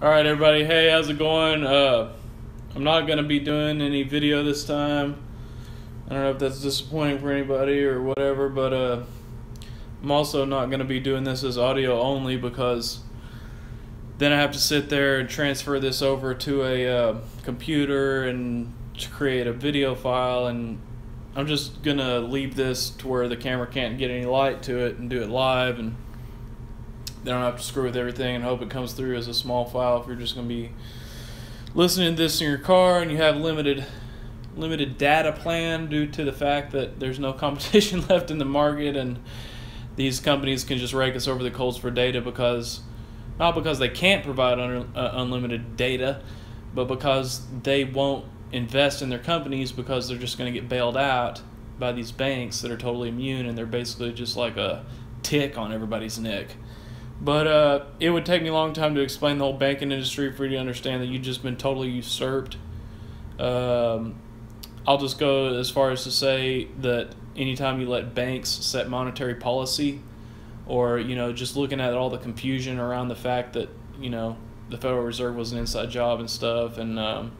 Alright everybody, hey, how's it going? I'm not going to be doing any video this time. I don't know if that's disappointing for anybody or whatever, but I'm also not going to be doing this as audio only because then I have to sit there and transfer this over to a computer and to create a video file, and I'm just going to leave this to where the camera can't get any light to it and do it live, and then I don't have to screw with everything and hope it comes through as a small file if you're just going to be listening to this in your car and you have limited data plan due to the fact that there's no competition left in the market, and these companies can just rake us over the coals for data not because they can't provide unlimited data, but because they won't invest in their companies because they're just going to get bailed out by these banks that are totally immune, and they're basically just like a tick on everybody's neck. But it would take me a long time to explain the whole banking industry for you to understand that you've just been totally usurped. I'll just go as far as to say that anytime you let banks set monetary policy, or just looking at all the confusion around the fact that the Federal Reserve was an inside job and stuff, and now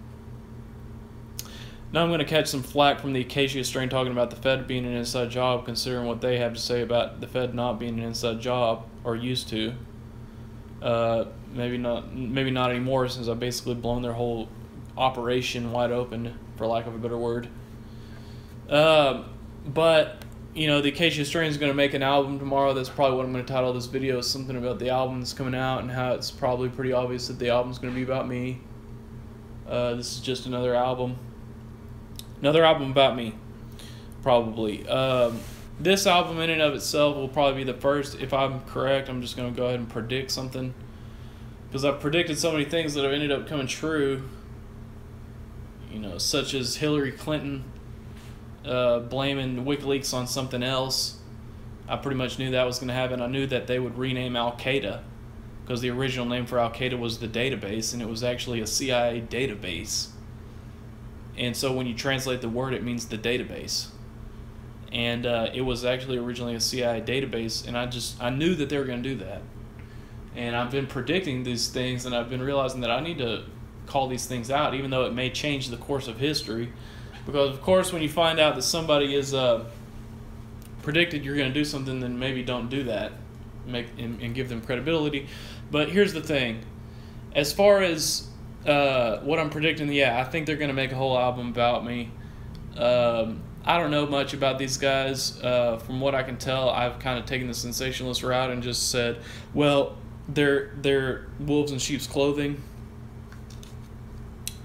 I'm going to catch some flack from the Acacia strain talking about the Fed being an inside job, considering what they have to say about the Fed not being an inside job, or used to. Maybe not anymore, since I've basically blown their whole operation wide open, for lack of a better word. But the Acacia strain is going to make an album tomorrow. That's probably what I'm going to title this video, something about the album that's coming out, and how it's probably pretty obvious that the album's going to be about me. This is just another album about me, probably. This album in and of itself will probably be the first. If I'm correct, I'm just going to go ahead and predict something, because I've predicted so many things that have ended up coming true, such as Hillary Clinton blaming WikiLeaks on something else. I pretty much knew that was going to happen. I knew that they would rename Al-Qaeda, because the original name for Al-Qaeda was the database, and it was actually a CIA database. And so when you translate the word, it means the database. And it was actually originally a CIA database, and I knew that they were going to do that. And I've been predicting these things, and I've been realizing that I need to call these things out, even though it may change the course of history. Because, of course, when you find out that somebody is predicted you're going to do something, then maybe don't do that and give them credibility. But here's the thing. As far as what I'm predicting, yeah, I think they're going to make a whole album about me. I don't know much about these guys. From what I can tell, I've kind of taken the sensationalist route and just said, well, they're wolves in sheep's clothing,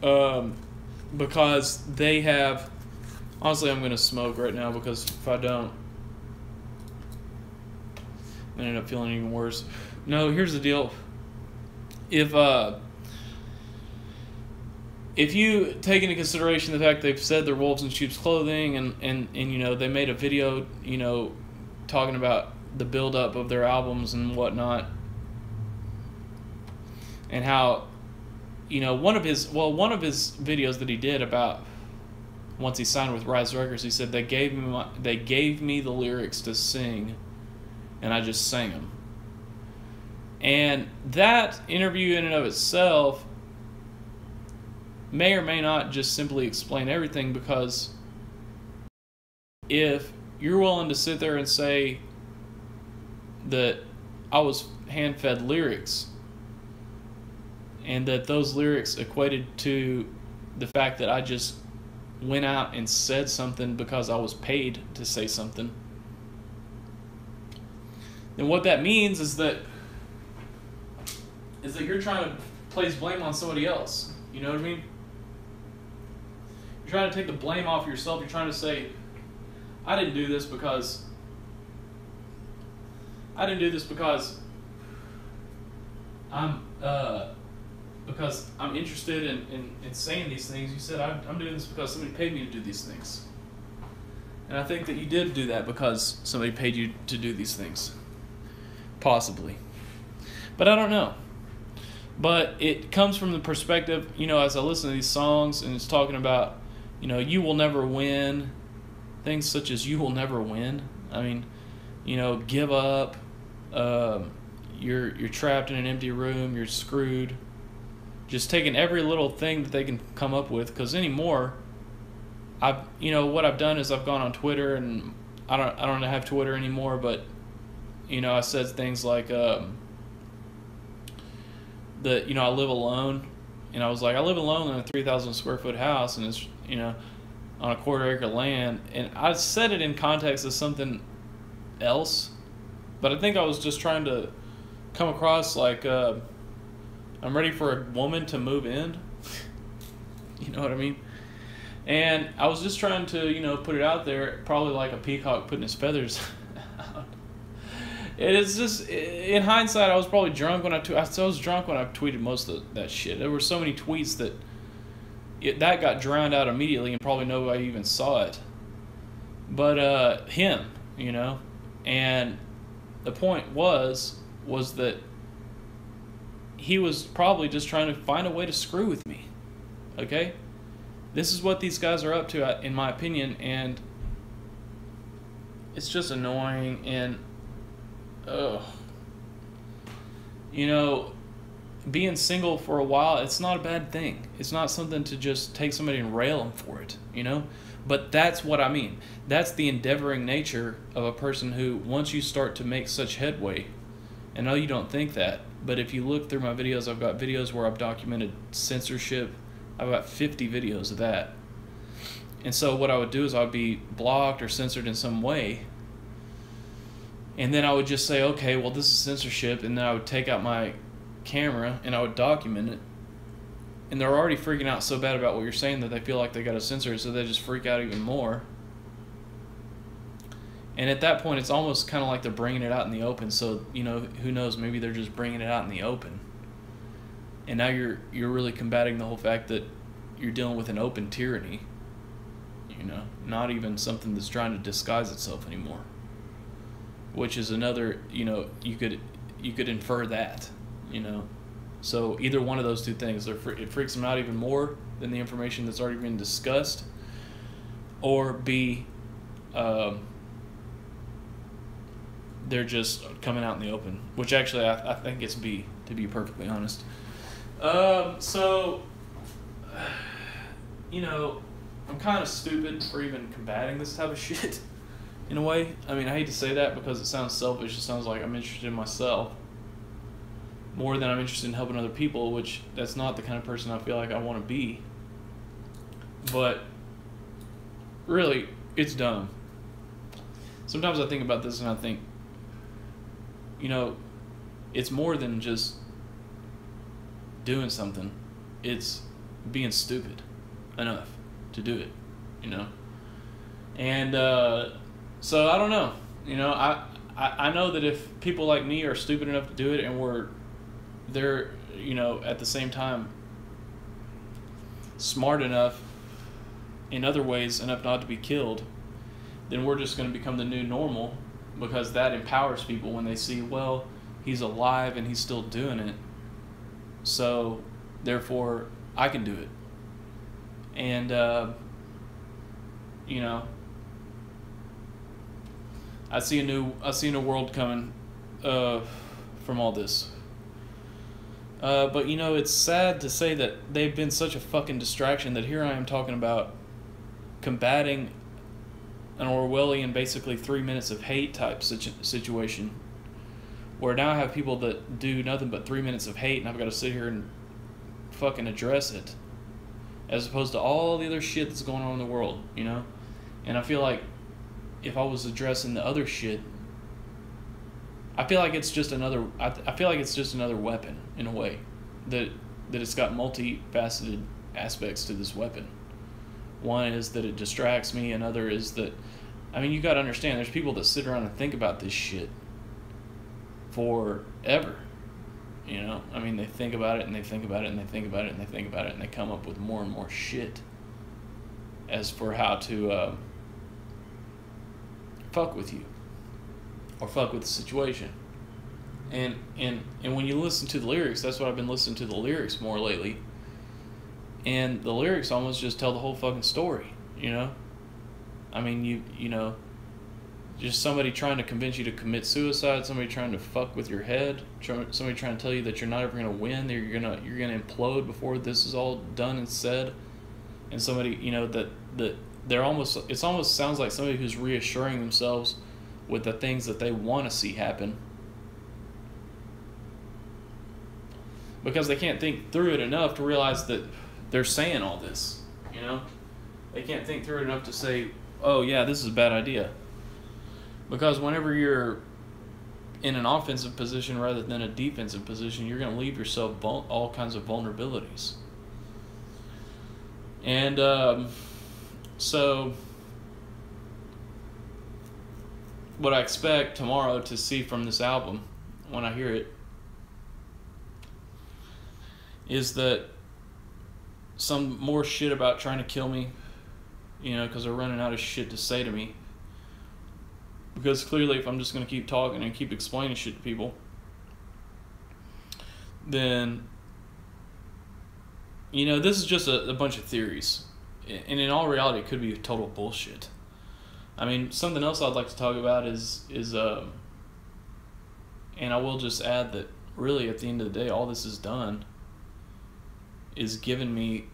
because they have... Honestly, I'm going to smoke right now, because if I don't, I'm going to end up feeling even worse. No, here's the deal. If you take into consideration the fact they've said they're wolves in sheep's clothing, and they made a video talking about the build-up of their albums and whatnot, and how one of his videos that he did about once he signed with Rise Records, he said they gave me the lyrics to sing, and I just sang them. And that interview in and of itself may or may not just simply explain everything, because if you're willing to sit there and say that I was hand-fed lyrics, and that those lyrics equated to the fact that I just went out and said something because I was paid to say something, then what that means is that you're trying to place blame on somebody else. You know what I mean? You're trying to take the blame off yourself. You're trying to say, I didn't do this because I'm interested in saying these things. You said, I'm doing this because somebody paid me to do these things. And I think that you did do that because somebody paid you to do these things. Possibly. But I don't know. But it comes from the perspective, as I listen to these songs, and it's talking about, you will never win. Things such as you will never win. I mean, give up. You're trapped in an empty room. You're screwed. just taking every little thing that they can come up with. Because anymore, what I've done is I've gone on Twitter, and I don't have Twitter anymore, but I said things like that I live alone, and I was like, I live alone in a 3,000 square foot house, and it's on a quarter-acre land, and I said it in context of something else, but I think I was just trying to come across like I'm ready for a woman to move in. You know what I mean? And I was just trying to put it out there, probably like a peacock putting his feathers out. It is just, in hindsight, I was probably drunk when I was drunk when I tweeted most of that shit. There were so many tweets that that got drowned out immediately, and probably nobody even saw it. But him, and the point was that he was probably just trying to find a way to screw with me. Okay? This is what these guys are up to, in my opinion, and it's just annoying. And being single for a while, it's not a bad thing. It's not something to just take somebody and rail them for it, But that's what I mean. That's the endeavoring nature of a person who, once you start to make such headway, and I know you don't think that, but if you look through my videos, I've got videos where I've documented censorship. I've got 50 videos of that. And so what I would do is I would be blocked or censored in some way. And then I would just say, okay, well, this is censorship. And then I would take out my camera and I would document it. And they're already freaking out so bad about what you're saying that they feel like they got to censor it, so they just freak out even more. And at that point, it's almost kind of like they're bringing it out in the open. So, who knows, maybe they're just bringing it out in the open. And now you're really combating the whole fact that you're dealing with an open tyranny. Not even something that's trying to disguise itself anymore. Which is another, you could infer that, So either one of those two things, it freaks them out even more than the information that's already been discussed, or B, they're just coming out in the open, which actually I think it's B, to be perfectly honest. I'm kind of stupid for even combating this type of shit, in a way. I mean, I hate to say that because it sounds selfish. It sounds like I'm interested in myself more than I'm interested in helping other people, which that's not the kind of person I feel like I want to be. But really, it's dumb. Sometimes I think about this and I think, it's more than just doing something. It's being stupid enough to do it, And so I don't know. I know that if people like me are stupid enough to do it, and they're at the same time smart enough in other ways enough not to be killed, then we're just going to become the new normal, because that empowers people when they see, well, he's alive and he's still doing it, so therefore I can do it. And I see a new world coming from all this. But it's sad to say that they've been such a fucking distraction that here I am talking about combating an Orwellian, basically 3 minutes of hate type situation, where now I have people that do nothing but 3 minutes of hate, and I've got to sit here and fucking address it, as opposed to all the other shit that's going on in the world, And I feel like if I was addressing the other shit, I feel like it's just another. I feel like it's just another weapon in a way, that it's got multifaceted aspects to this weapon. One is that it distracts me. Another is that, you got to understand, there's people that sit around and think about this shit forever. They think about it and they think about it and they think about it and they think about it, and they come up with more and more shit as for how to fuck with you or fuck with the situation. And when you listen to the lyrics, that's what I've been listening to the lyrics more lately. And the lyrics almost just tell the whole fucking story, just somebody trying to convince you to commit suicide, somebody trying to fuck with your head, somebody trying to tell you that you're not ever gonna win, that you're gonna implode before this is all done and said, and somebody, you know, that they're almost, it almost sounds like somebody who's reassuring themselves with the things that they want to see happen, because they can't think through it enough to realize that they're saying all this, you know? They can't think through it enough to say, oh yeah, this is a bad idea. Because whenever you're in an offensive position rather than a defensive position, you're going to leave yourself all kinds of vulnerabilities. And so what I expect tomorrow to see from this album, when I hear it, is that some more shit about trying to kill me, you know, because they're running out of shit to say to me. Because clearly if I'm just going to keep talking and keep explaining shit to people, then, you know, this is just a bunch of theories. And in all reality, it could be total bullshit. I mean, something else I'd like to talk about is and I will just add that really at the end of the day, all this is done is giving me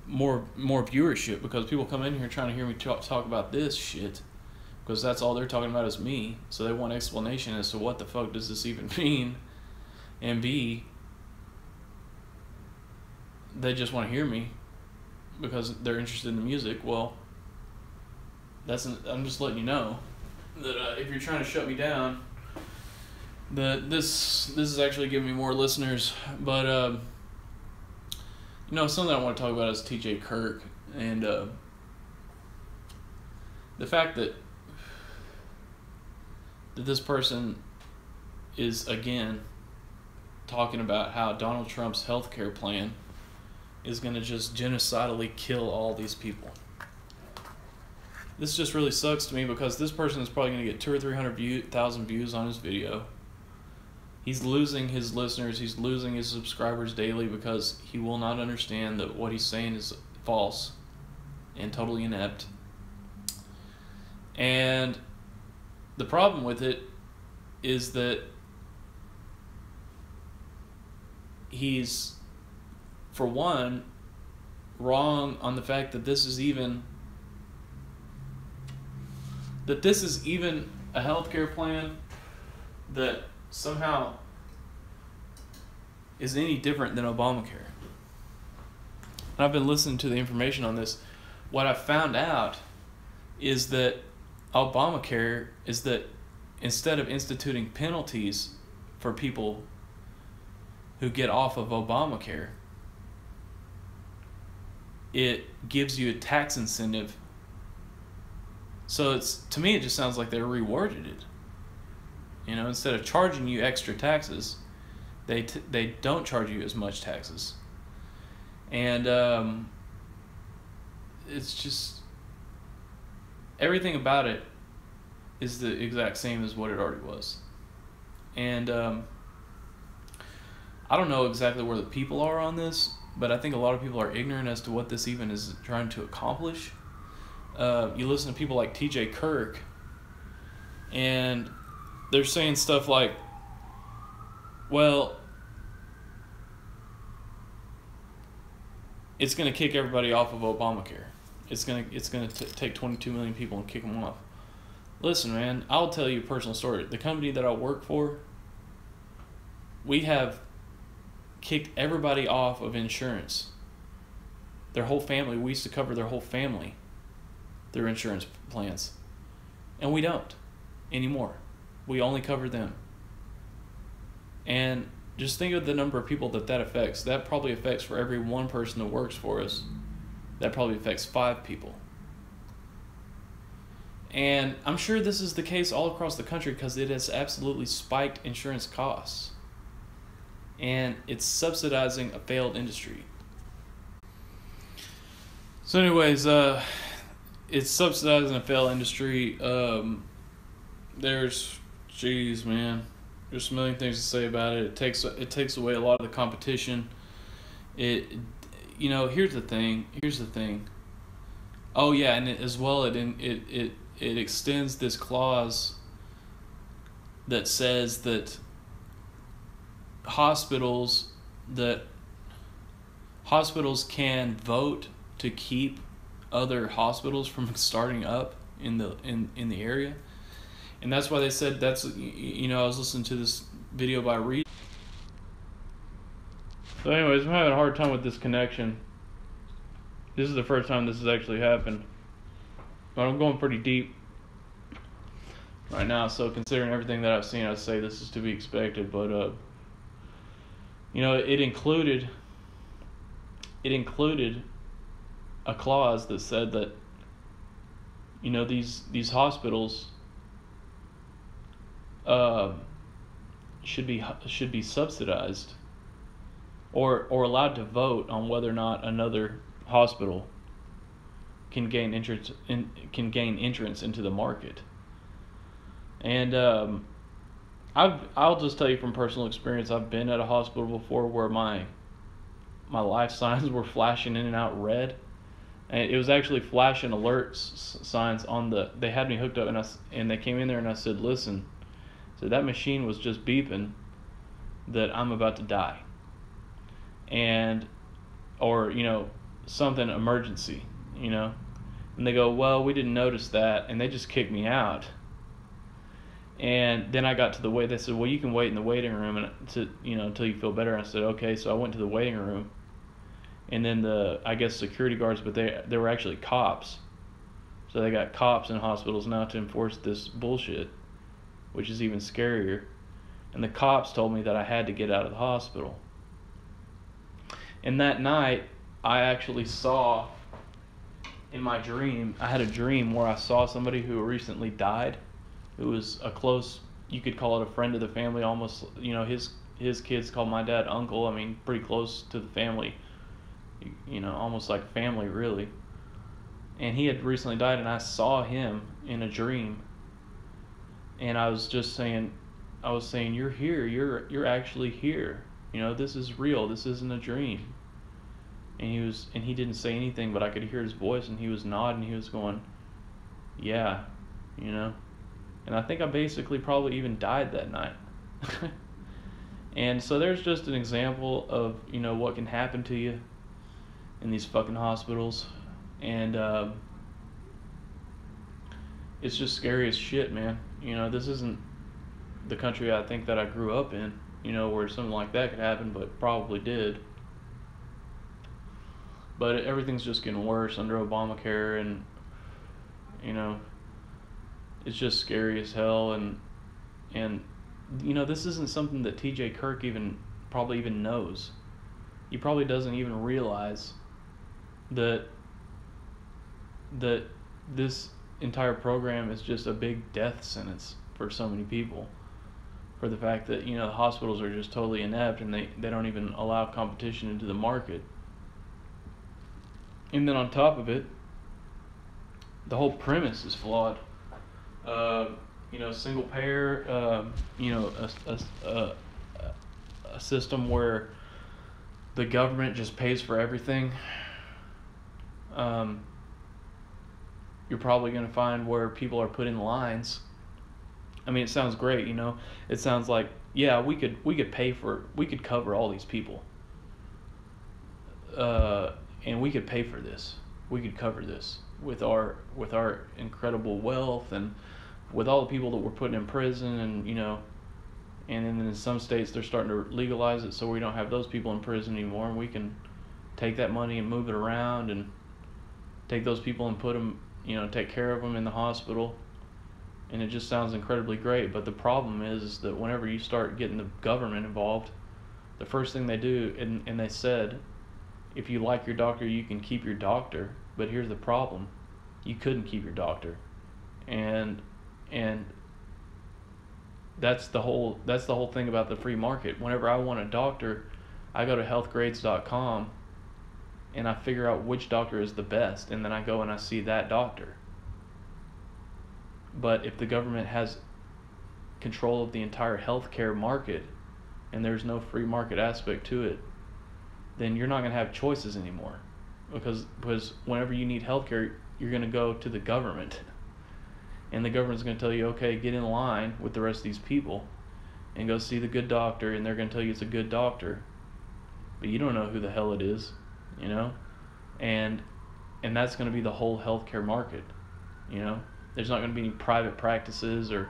more viewership, because people come in here trying to hear me talk about this shit, because that's all they're talking about is me. So they want explanation as to what the fuck does this even mean, and B, they just want to hear me because they're interested in the music. Well, I'm just letting you know that if you're trying to shut me down, that this is actually giving me more listeners. But you know, something I want to talk about is TJ Kirk, and the fact that this person is again talking about how Donald Trump's healthcare plan is going to just genocidally kill all these people. This just really sucks to me, because this person is probably going to get 200 or 300,000 views on his video. He's losing his listeners, he's losing his subscribers daily, because he will not understand that what he's saying is false and totally inept. And the problem with it is that he's, for one, wrong on the fact that this is even a healthcare plan that somehow is any different than Obamacare. And I've been listening to the information on this. What I found out is that Obamacare is that instead of instituting penalties for people who get off of Obamacare, it gives you a tax incentive. So to me, it just sounds like they rewarded it. You know, instead of charging you extra taxes, they don't charge you as much taxes. And it's just, everything about it is the exact same as what it already was. And I don't know exactly where the people are on this, but I think a lot of people are ignorant as to what this even is trying to accomplish. You listen to people like TJ Kirk, and they're saying stuff like, well, it's going to kick everybody off of Obamacare. It's going to take 22 million people and kick them off. Listen, man, I'll tell you a personal story. The company that I work for, we have kicked everybody off of insurance. Their whole family, we used to cover their whole family, their insurance plans. And we don't anymore. We only cover them. And just think of the number of people that affects. That probably affects, for every one person that works for us, that probably affects 5 people. And I'm sure this is the case all across the country, because it has absolutely spiked insurance costs. And it's subsidizing a failed industry. So anyways, it's subsidizing a failed industry. There's a million things to say about it. It takes away a lot of the competition. Here's the thing. Oh yeah, and as well, it extends this clause that says that hospitals can vote to keep other hospitals from starting up in the area, and that's why they said that's, I was listening to this video by Reed. So anyways, I'm having a hard time with this connection. This is the first time this has actually happened. But I'm going pretty deep right now, so considering everything that I've seen, I'd say this is to be expected. But it included a clause that said that these hospitals should be subsidized or allowed to vote on whether or not another hospital can gain entrance into the market. And I'll just tell you from personal experience, I've been at a hospital before where my life signs were flashing in and out red, and it was actually flashing alerts signs on they had me hooked up, and they came in there and I said, listen, so that machine was just beeping that I'm about to die, or something emergency, and they go, well, we didn't notice that, and they just kicked me out. And then I got to the they said, well, you can wait in the waiting room until you feel better. And I said, okay. So I went to the waiting room, and then I guess security guards, but they were actually cops. So they got cops in hospitals now to enforce this bullshit, which is even scarier. And the cops told me that I had to get out of the hospital. And that night, I actually saw, in my dream, I had a dream where I saw somebody who recently died, who was a close, you could call it a friend of the family, almost, his kids called my dad uncle. I mean, pretty close to the family, almost like family, really. And he had recently died, and I saw him in a dream. And I was saying, you're here, you're actually here. This is real. This isn't a dream. And he didn't say anything, but I could hear his voice, and he was nodding. He was going, yeah, And I think I basically probably even died that night. And so there's just an example of, what can happen to you in these fucking hospitals. And it's just scary as shit, man. This isn't the country I think that I grew up in, where something like that could happen, but probably did. But everything's just getting worse under Obamacare, and, it's just scary as hell. And this isn't something that TJ Kirk probably even knows. He probably doesn't even realize that this entire program is just a big death sentence for so many people, for the fact that the hospitals are just totally inept, and they don't even allow competition into the market. And then on top of it, the whole premise is flawed. Single payer, a system where the government just pays for everything. You're probably going to find where people are put in lines. I mean, it sounds great, It sounds like, yeah, we could cover all these people. And we could pay for this. We could cover this with our incredible wealth, and with all the people that we're putting in prison, and and then in some states they're starting to legalize it, so we don't have those people in prison anymore, and we can take that money and move it around, and take those people and put them, take care of them in the hospital. And it just sounds incredibly great. But the problem is that whenever you start getting the government involved, the first thing they do, and they said, if you like your doctor, you can keep your doctor. But here's the problem: you couldn't keep your doctor, and that's the whole thing about the free market. Whenever I want a doctor, I go to healthgrades.com, and I figure out which doctor is the best, and then I go and I see that doctor. But if the government has control of the entire healthcare market, and there's no free market aspect to it, then you're not going to have choices anymore. Because whenever you need healthcare, you're going to go to the government, and the government's going to tell you, okay, get in line with the rest of these people and go see the good doctor, and they're going to tell you it's a good doctor, but you don't know who the hell it is, you know, and that's going to be the whole healthcare market, you know. There's not going to be any private practices or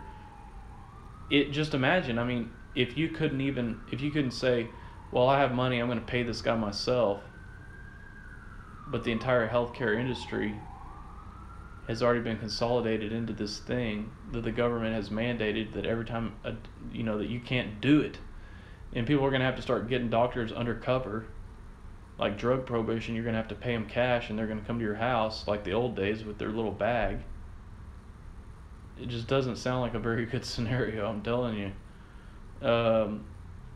it. Just imagine, I mean, if you couldn't say, well, I have money, I'm going to pay this guy myself, but the entire healthcare industry has already been consolidated into this thing that the government has mandated that every time, you know, that you can't do it. And people are going to have to start getting doctors undercover, like drug prohibition. You're going to have to pay them cash, and they're going to come to your house like the old days with their little bag. It just doesn't sound like a very good scenario, I'm telling you.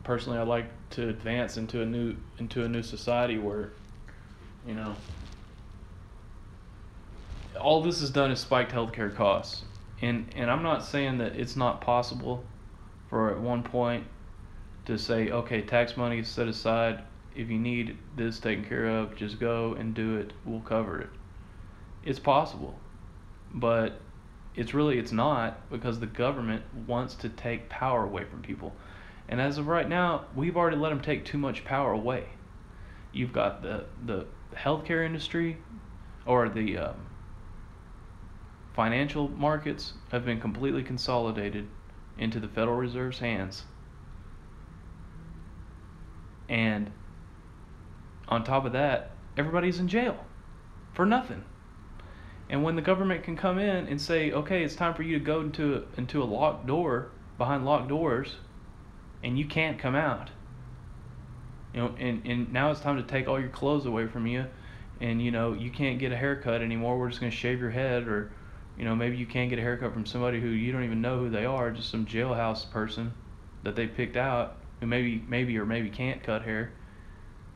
Personally, I'd like to advance into a new society where, you know, all this has done is spiked healthcare costs. And I'm not saying that it's not possible for at one point to say, okay, tax money is set aside. If you need this taken care of, just go and do it. We'll cover it. It's possible. But it's not, because the government wants to take power away from people. And as of right now, we've already let them take too much power away. You've got the healthcare industry, or the financial markets have been completely consolidated into the Federal Reserve's hands. And on top of that, everybody's in jail for nothing. And when the government can come in and say, okay, it's time for you to go into a locked door, behind locked doors, and you can't come out, you know, and now it's time to take all your clothes away from you, and, you know, you can't get a haircut anymore, we're just going to shave your head, or, you know, maybe you can't get a haircut from somebody who you don't even know who they are, just some jailhouse person that they picked out who maybe can't cut hair.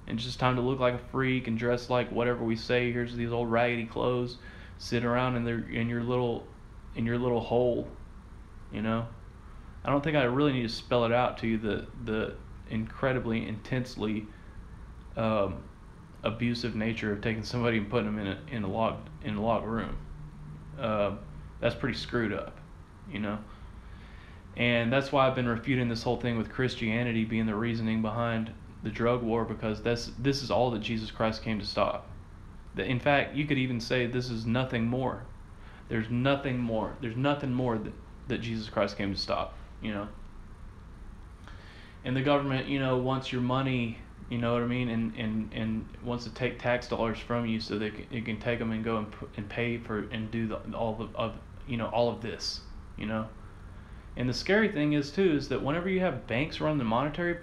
And it's just time to look like a freak and dress like whatever we say. Here's these old raggedy clothes, sit around in your little hole, you know. I don't think I really need to spell it out to you, the incredibly intensely abusive nature of taking somebody and putting them in a locked room. That's pretty screwed up, you know. And that's why I've been refuting this whole thing with Christianity being the reasoning behind the drug war, because this is all that Jesus Christ came to stop. In fact, you could even say this is nothing more. There's nothing more that Jesus Christ came to stop, you know. And the government, you know, wants your money, you know what I mean, and wants to take tax dollars from you so it can take them and go and pay for and do all of this, you know. And the scary thing is that whenever you have banks run the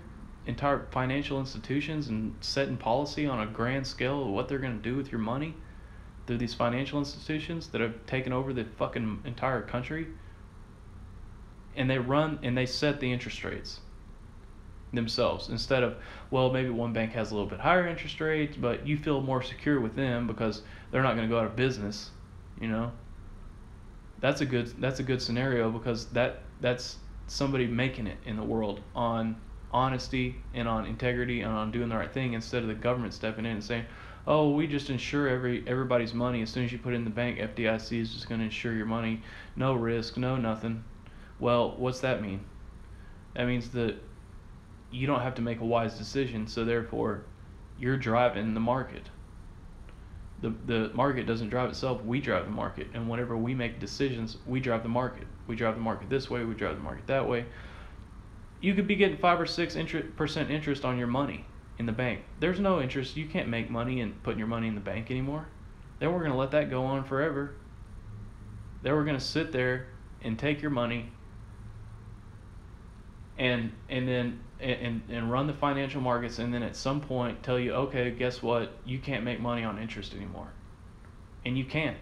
entire financial institutions and setting policy on a grand scale of what they're going to do with your money through these financial institutions that have taken over the fucking entire country, and they set the interest rates themselves, instead of, well, maybe one bank has a little bit higher interest rates, but you feel more secure with them because they're not going to go out of business, you know. That's a good scenario, because that's somebody making it in the world on honesty and on integrity and on doing the right thing, instead of the government stepping in and saying, oh, we just insure everybody's money. As soon as you put it in the bank, FDIC is just going to insure your money, no risk, no nothing. Well, what's that mean? That means that you don't have to make a wise decision, so therefore you're driving the market. The market doesn't drive itself, we drive the market. And whenever we make decisions, we drive the market. We drive the market this way, we drive the market that way. You could be getting 5 or 6% interest on your money in the bank. There's no interest. You can't make money and putting your money in the bank anymore. Then we're going to let that go on forever. Then we're going to sit there and take your money and run the financial markets, and then at some point tell you, okay, guess what? You can't make money on interest anymore. And you can't.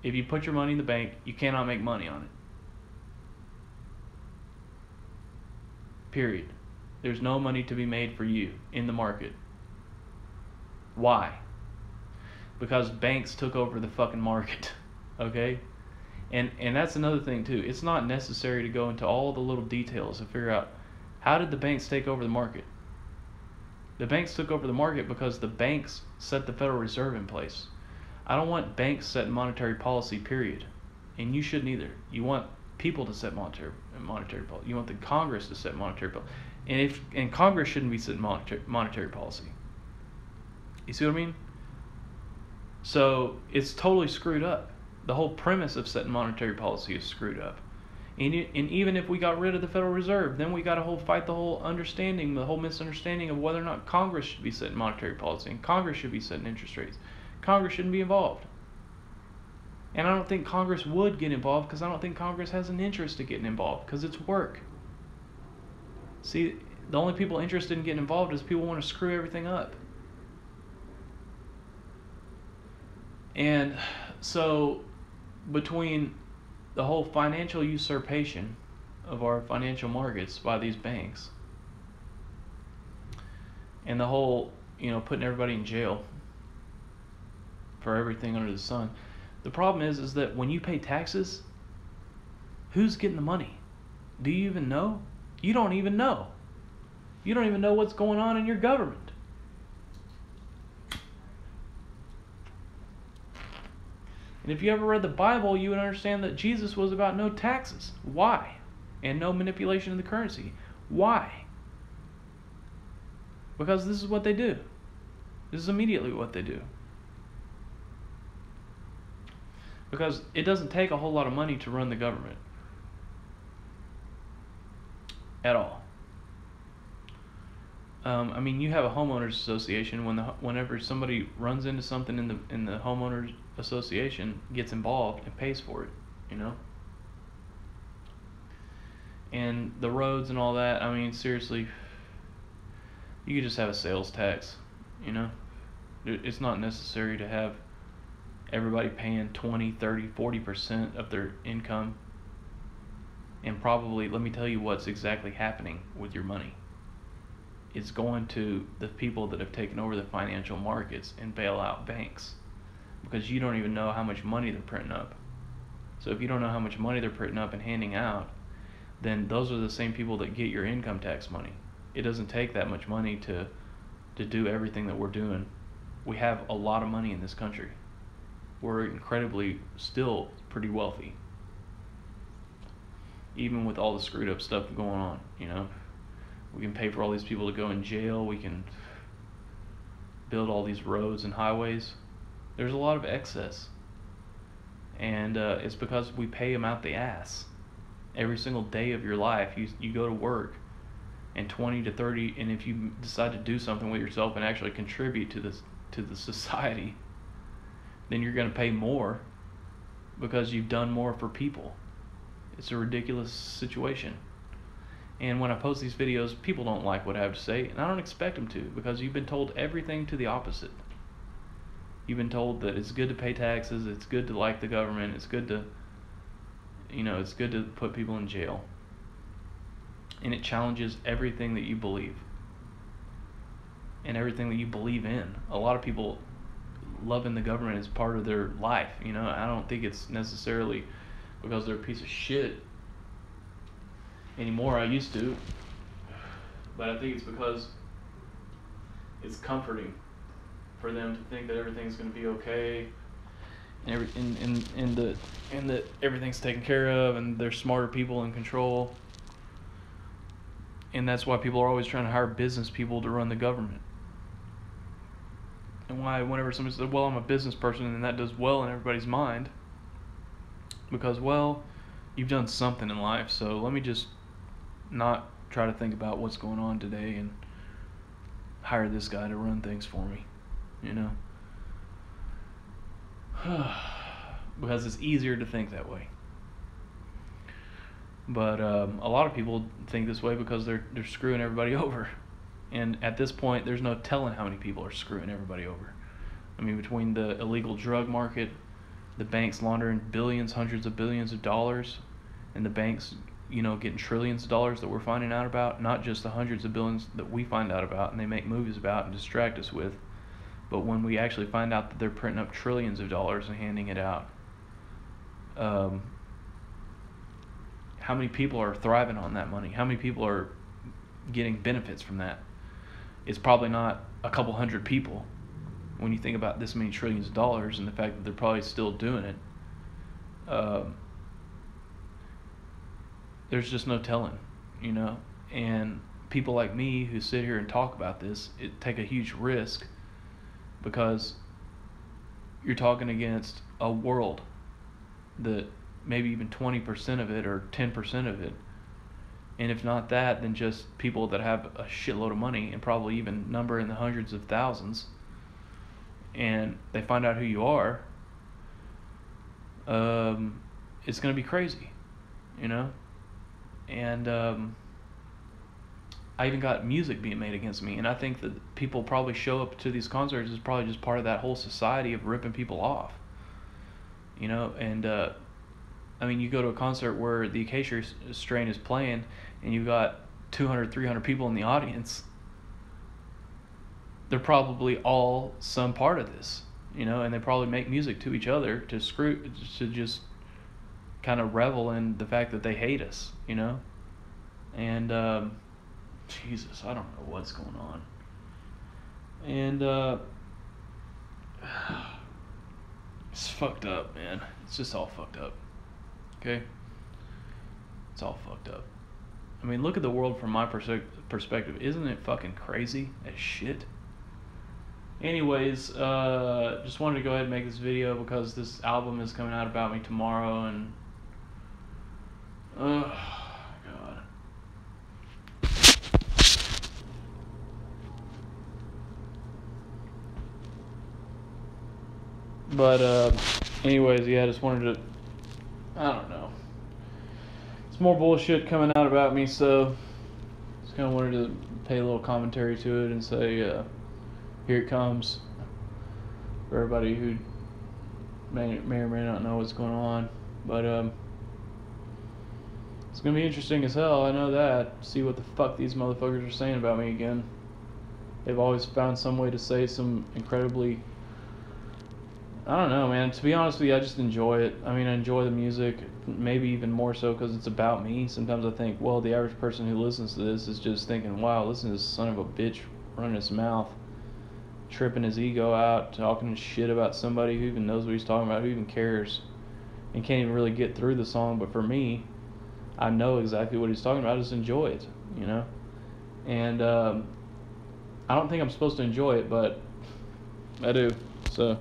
If you put your money in the bank, you cannot make money on it. Period. There's no money to be made for you in the market. Why? Because banks took over the fucking market. Okay? And that's another thing too. It's not necessary to go into all the little details to figure out, how did the banks take over the market? The banks took over the market because the banks set the Federal Reserve in place. I don't want banks setting monetary policy, period. And you shouldn't either. You want people to set monetary policy. You want the Congress to set monetary policy. And Congress shouldn't be setting monetary policy. You see what I mean? So it's totally screwed up. The whole premise of setting monetary policy is screwed up. And even if we got rid of the Federal Reserve, then we got to fight the whole misunderstanding of whether or not Congress should be setting monetary policy, and Congress should be setting interest rates. Congress shouldn't be involved. And I don't think Congress would get involved, because I don't think Congress has an interest in getting involved, because it's work. See, the only people interested in getting involved is people who want to screw everything up. And so between the whole financial usurpation of our financial markets by these banks, and the whole, putting everybody in jail for everything under the sun, the problem is that when you pay taxes, who's getting the money? Do you even know? You don't even know. You don't even know what's going on in your government. And if you ever read the Bible, you would understand that Jesus was about no taxes. Why? And no manipulation of the currency. Why? Because this is what they do. This is immediately what they do. Because it doesn't take a whole lot of money to run the government. At all. You have a homeowners association. Whenever somebody runs into something in the homeowners association, gets involved and pays for it, And the roads and all that. Seriously, you could just have a sales tax. It's not necessary to have everybody paying 20, 30, 40% of their income. And probably, let me tell you what's exactly happening with your money. It's going to the people that have taken over the financial markets and bail out banks, because you don't even know how much money they're printing up. So if you don't know how much money they're printing up and handing out, then those are the same people that get your income tax money. It doesn't take that much money to do everything that we're doing. We have a lot of money in this country. We're incredibly, still pretty wealthy, even with all the screwed up stuff going on. We can pay for all these people to go in jail. We can build all these roads and highways. There's a lot of excess. And it's because we pay them out the ass. Every single day of your life, you go to work, and 20 to 30, and if you decide to do something with yourself and actually contribute to the society, then you're going to pay more because you've done more for people. It's a ridiculous situation. And when I post these videos, people don't like what I have to say, and I don't expect them to, because you've been told everything to the opposite. You've been told that it's good to pay taxes, it's good to like the government, it's good to, it's good to put people in jail. And it challenges everything that you believe. And everything that you believe in. A lot of people loving the government is part of their life. I don't think it's necessarily because they're a piece of shit anymore. I used to, but I think it's because it's comforting for them to think that everything's going to be okay, and that everything's taken care of, and they're smarter people in control. And that's why people are always trying to hire business people to run the government. And why, whenever somebody says, well, I'm a business person, and that does well in everybody's mind, because, well, you've done something in life, so let me just not try to think about what's going on today and hire this guy to run things for me, because it's easier to think that way. But a lot of people think this way because they're screwing everybody over. And at this point, there's no telling how many people are screwing everybody over. Between the illegal drug market, the banks laundering billions, hundreds of billions of dollars, and the banks, getting trillions of dollars that we're finding out about, not just the hundreds of billions that we find out about and they make movies about and distract us with, but when we actually find out that they're printing up trillions of dollars and handing it out. How many people are thriving on that money? How many people are getting benefits from that? It's probably not a couple hundred people. when you think about this many trillions of dollars and the fact that they're probably still doing it, there's just no telling, you know. And people like me who sit here and talk about this, it take a huge risk, because you're talking against a world that maybe even 20% of it or 10% of it, and if not that, then just people that have a shitload of money and probably even number in the hundreds of thousands, and they find out who you are, it's going to be crazy, you know. And I even got music being made against me, and I think that people probably show up to these concerts is probably just part of that whole society of ripping people off, you know. And I mean, you go to a concert where the Acacia strain is playing and you've got 200, 300 people in the audience. They're probably all some part of this, you know, and they probably make music to each other to just kind of revel in the fact that they hate us, you know. And Jesus, I don't know what's going on. And it's fucked up, man. It's just all fucked up. Okay? It's all fucked up. I mean, look at the world from my perspective. Isn't it fucking crazy as shit? Anyways, just wanted to go ahead and make this video because this album is coming out about me tomorrow, and God. But anyways, yeah, I just wanted to, I don't know. It's more bullshit coming out about me, so just kind of wanted to pay a little commentary to it and say, here it comes. For everybody who may or may not know what's going on. But it's going to be interesting as hell, I know that. See what the fuck these motherfuckers are saying about me again. They've always found some way to say some incredibly, I don't know, man. To be honest with you, I just enjoy it. I mean, I enjoy the music, maybe even more so because it's about me. Sometimes I think, well, the average person who listens to this is just thinking, wow, listen to this son of a bitch running his mouth, tripping his ego out, talking his shit about somebody who even knows what he's talking about, who even cares, and can't even really get through the song. But for me, I know exactly what he's talking about. I just enjoy it, you know? And I don't think I'm supposed to enjoy it, but I do, so...